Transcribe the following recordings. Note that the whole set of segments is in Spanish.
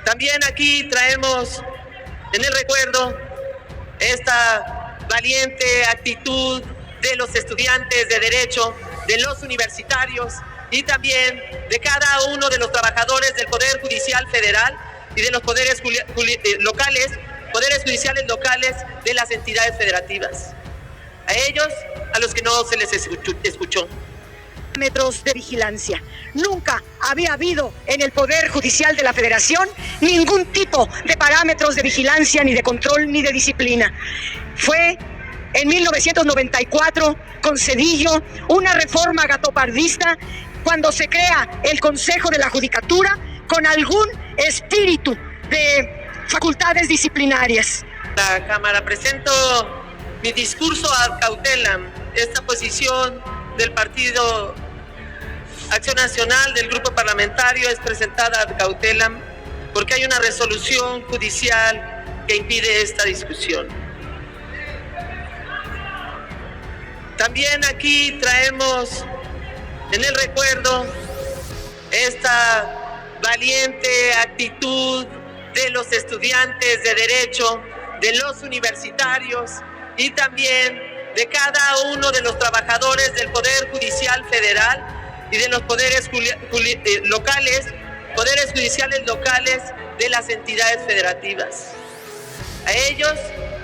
También aquí traemos en el recuerdo esta valiente actitud de los estudiantes de Derecho, de los universitarios y también de cada uno de los trabajadores del Poder Judicial Federal y de los poderes judiciales locales de las entidades federativas. A ellos, a los que no se les escuchó. Parámetros de vigilancia. Nunca había habido en el Poder Judicial de la Federación ningún tipo de parámetros de vigilancia, ni de control, ni de disciplina. Fue en 1994, con Zedillo, una reforma gatopardista, cuando se crea el Consejo de la Judicatura con algún espíritu de facultades disciplinarias. La Cámara, presento mi discurso ad cautelam, esta posición del Partido Acción Nacional, del Grupo Parlamentario, es presentada ad cautelam porque hay una resolución judicial que impide esta discusión. También aquí traemos en el recuerdo esta valiente actitud de los estudiantes de Derecho, de los universitarios y también de cada uno de los trabajadores del Poder Judicial Federal y de los poderes judiciales locales de las entidades federativas. A ellos,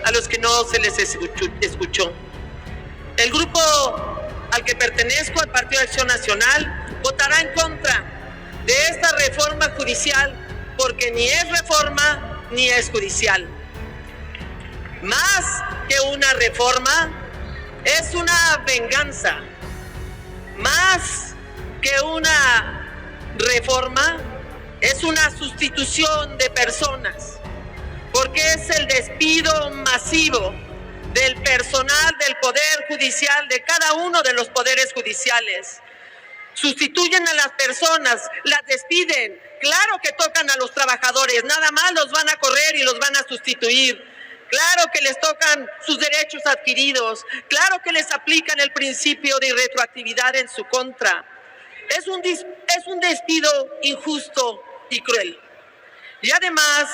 a los que no se les escuchó. El grupo al que pertenezco, al Partido de Acción Nacional, votará en contra de esta reforma judicial porque ni es reforma ni es judicial. Más que una reforma, es una venganza. Más que una reforma, es una sustitución de personas, porque es el despido masivo del personal del Poder Judicial, de cada uno de los poderes judiciales. Sustituyen a las personas, las despiden. Claro que tocan a los trabajadores, nada más los van a correr y los van a sustituir. Claro que les tocan sus derechos adquiridos, claro que les aplican el principio de irretroactividad en su contra. Es un despido injusto y cruel. Y además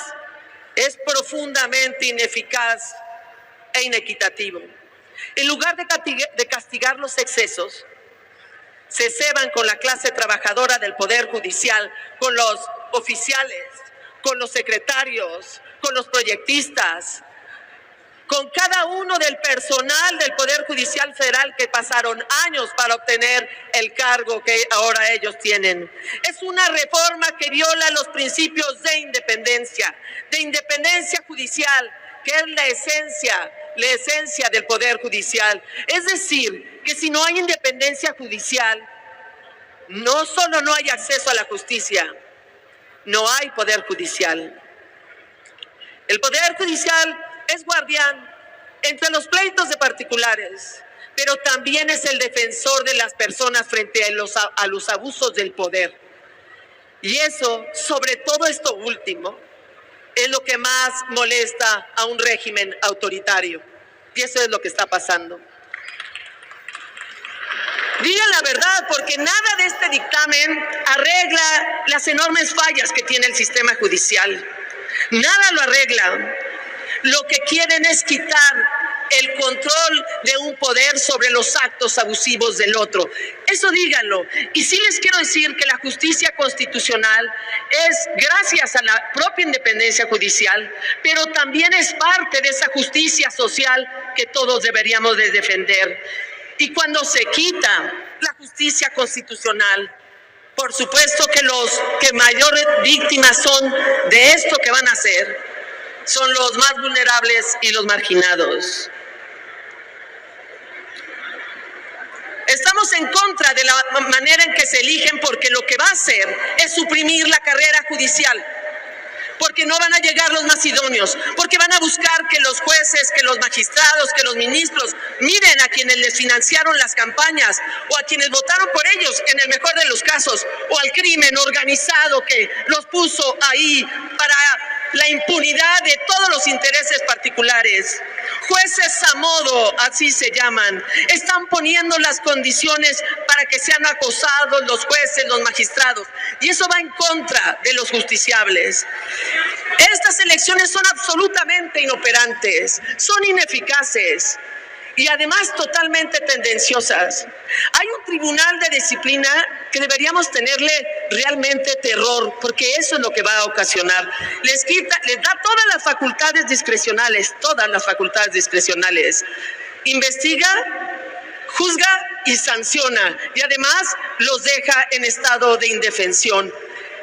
es profundamente ineficaz e inequitativo. En lugar de castigar los excesos, se ceban con la clase trabajadora del Poder Judicial, con los oficiales, con los secretarios, con los proyectistas, con cada uno del personal del Poder Judicial Federal que pasaron años para obtener el cargo que ahora ellos tienen. Es una reforma que viola los principios de independencia judicial, que es la esencia del Poder Judicial. Es decir, que si no hay independencia judicial, no solo no hay acceso a la justicia, no hay Poder Judicial. El Poder Judicial es guardián entre los pleitos de particulares, pero también es el defensor de las personas frente a los abusos del poder. Y eso, sobre todo esto último, es lo que más molesta a un régimen autoritario. Y eso es lo que está pasando. Digan la verdad, porque nada de este dictamen arregla las enormes fallas que tiene el sistema judicial. Nada lo arregla. Lo que quieren es quitar el control de un poder sobre los actos abusivos del otro. Eso díganlo. Y sí les quiero decir que la justicia constitucional es gracias a la propia independencia judicial, pero también es parte de esa justicia social que todos deberíamos de defender. Y cuando se quita la justicia constitucional, por supuesto que los que mayores víctimas son de esto que van a hacer, son los más vulnerables y los marginados. Estamos en contra de la manera en que se eligen, porque lo que va a hacer es suprimir la carrera judicial, porque no van a llegar los más idóneos, porque van a buscar que los jueces, que los magistrados, que los ministros miren a quienes les financiaron las campañas o a quienes votaron por ellos, en el mejor de los casos, o al crimen organizado que los puso ahí para la impunidad de todos los intereses particulares. Jueces a modo, así se llaman, están poniendo las condiciones para que sean acosados los jueces, los magistrados, y eso va en contra de los justiciables. Estas elecciones son absolutamente inoperantes, son ineficaces y además totalmente tendenciosas. Hay un tribunal de disciplina que deberíamos tenerle realmente terror, porque eso es lo que va a ocasionar. Les da todas las facultades discrecionales, investiga, juzga y sanciona, y además los deja en estado de indefensión.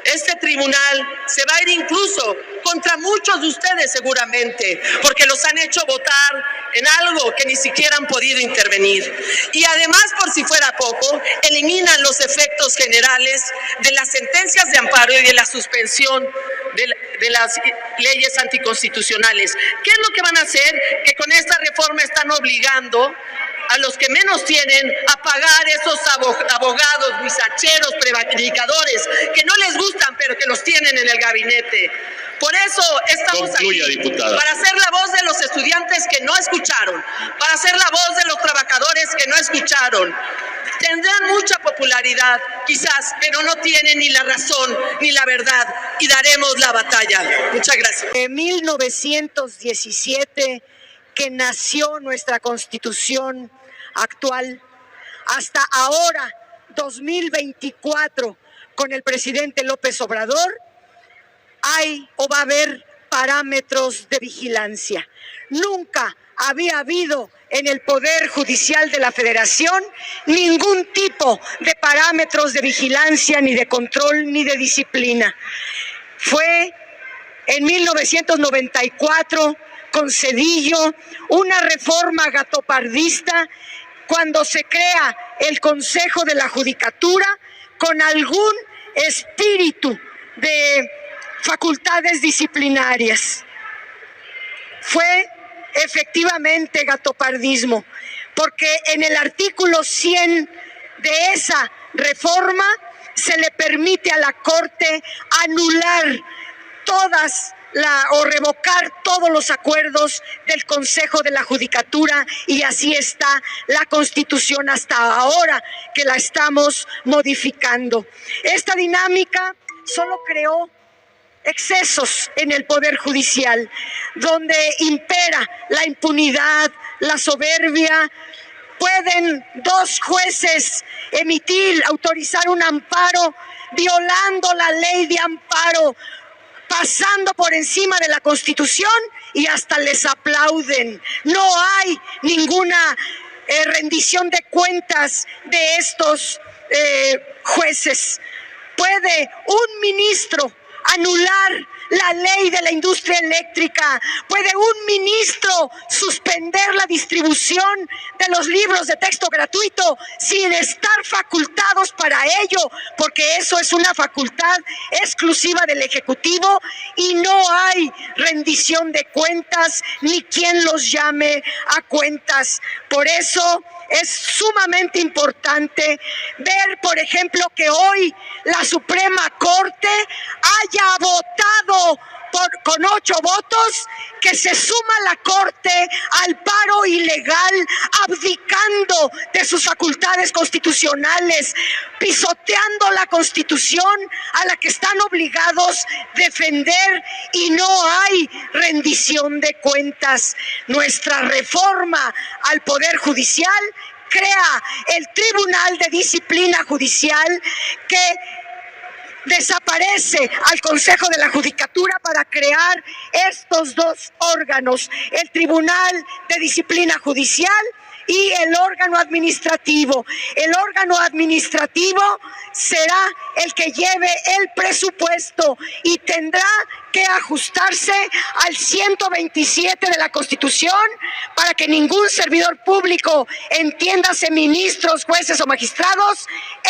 Este tribunal se va a ir incluso contra muchos de ustedes seguramente, porque los han hecho votar en algo que ni siquiera han podido intervenir. Y además, por si fuera poco, eliminan los efectos generales de las sentencias de amparo y de la suspensión de las leyes anticonstitucionales. ¿Qué es lo que van a hacer? Que con esta reforma están obligando a los que menos tienen a pagar esos abogados, guisacheros, prevaricadores, que no les gustan, pero que los tienen en el gabinete. Por eso estamos aquí, diputada, para ser la voz de los estudiantes que no escucharon, para ser la voz de los trabajadores que no escucharon. Tendrán mucha popularidad, quizás, pero no tienen ni la razón ni la verdad, y daremos la batalla. Muchas gracias. En 1917, que nació nuestra Constitución actual, hasta ahora, 2024, con el presidente López Obrador, hay o va a haber parámetros de vigilancia. Nunca había habido en el Poder Judicial de la Federación ningún tipo de parámetros de vigilancia, ni de control, ni de disciplina. Fue en 1994, con Zedillo, una reforma gatopardista, cuando se crea el Consejo de la Judicatura con algún espíritu de facultades disciplinarias. Fue efectivamente gatopardismo, porque en el artículo 100 de esa reforma se le permite a la Corte anular o revocar todos los acuerdos del Consejo de la Judicatura, y así está la Constitución hasta ahora que la estamos modificando. Esta dinámica solo creó excesos en el Poder Judicial, donde impera la impunidad, la soberbia. Pueden dos jueces autorizar un amparo, violando la ley de amparo, pasando por encima de la Constitución, y hasta les aplauden. No hay ninguna rendición de cuentas de estos jueces. ¿Puede un ministro anular la ley de la industria eléctrica? ¿Puede un ministro suspender la distribución de los libros de texto gratuito sin estar facultados para ello? Porque eso es una facultad exclusiva del Ejecutivo, y no hay rendición de cuentas ni quien los llame a cuentas. Por eso es sumamente importante ver, por ejemplo, que hoy la Suprema Corte haya votado con 8 votos que se suma la Corte al paro ilegal, abdicando de sus facultades constitucionales, pisoteando la Constitución a la que están obligados a defender, y no hay rendición de cuentas. Nuestra reforma al Poder Judicial crea el Tribunal de Disciplina Judicial, que desaparece al Consejo de la Judicatura para crear estos dos órganos, el Tribunal de Disciplina Judicial y el órgano administrativo. El órgano administrativo será el que lleve el presupuesto y tendrá que ajustarse al 127 de la Constitución para que ningún servidor público, entiéndase ministros, jueces o magistrados,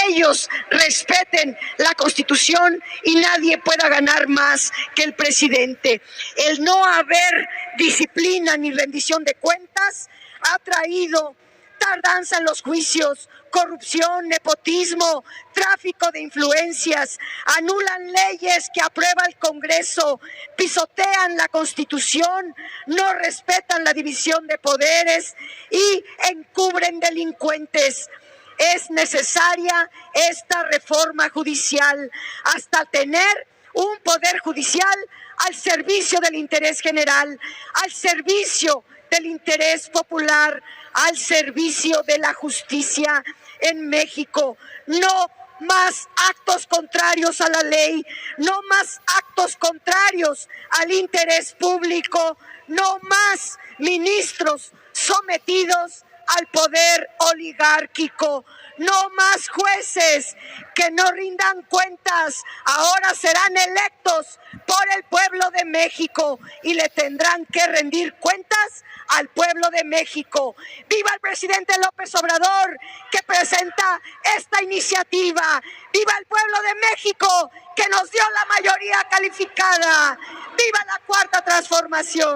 ellos respeten la Constitución y nadie pueda ganar más que el presidente. El no haber disciplina ni rendición de cuentas ha traído tardanza en los juicios, corrupción, nepotismo, tráfico de influencias, anulan leyes que aprueba el Congreso, pisotean la Constitución, no respetan la división de poderes y encubren delincuentes. Es necesaria esta reforma judicial hasta tener un poder judicial al servicio del interés general, al servicio del interés popular, al servicio de la justicia en México. No más actos contrarios a la ley, no más actos contrarios al interés público, no más ministros sometidos al poder oligárquico, no más jueces que no rindan cuentas, ahora serán electos por el pueblo de México y le tendrán que rendir cuentas al pueblo de México. ¡Viva el presidente López Obrador, que presenta esta iniciativa! ¡Viva el pueblo de México, que nos dio la mayoría calificada! ¡Viva la Cuarta Transformación!